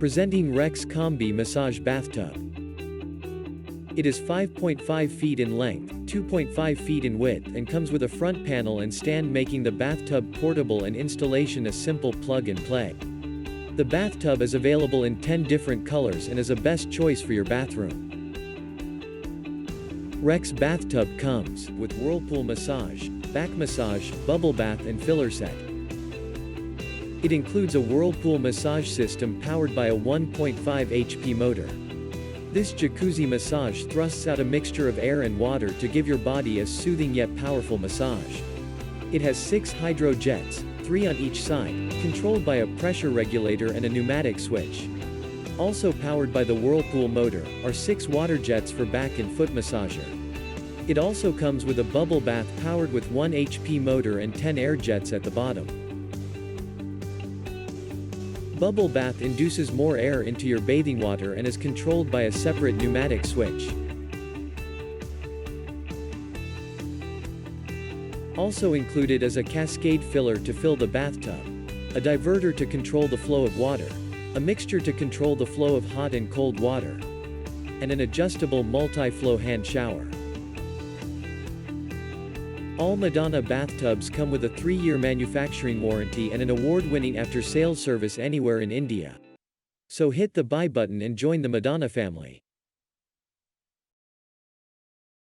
Presenting Rex Combi Massage Bathtub. It is 5.5 feet in length, 2.5 feet in width, and comes with a front panel and stand, making the bathtub portable and installation a simple plug and play. The bathtub is available in 10 different colors and is a best choice for your bathroom. Rex Bathtub comes with whirlpool massage, back massage, bubble bath and filler set. It includes a whirlpool massage system powered by a 1.5 HP motor. This jacuzzi massage thrusts out a mixture of air and water to give your body a soothing yet powerful massage. It has 6 hydro jets, 3 on each side, controlled by a pressure regulator and a pneumatic switch. Also powered by the whirlpool motor are 6 water jets for back and foot massager. It also comes with a bubble bath powered with 1 HP motor and 10 air jets at the bottom. Bubble bath induces more air into your bathing water and is controlled by a separate pneumatic switch. Also included is a cascade filler to fill the bathtub, a diverter to control the flow of water, a mixture to control the flow of hot and cold water, and an adjustable multi-flow hand shower. All Madonna bathtubs come with a 3-year manufacturing warranty and an award-winning after-sales service anywhere in India. So hit the buy button and join the Madonna family.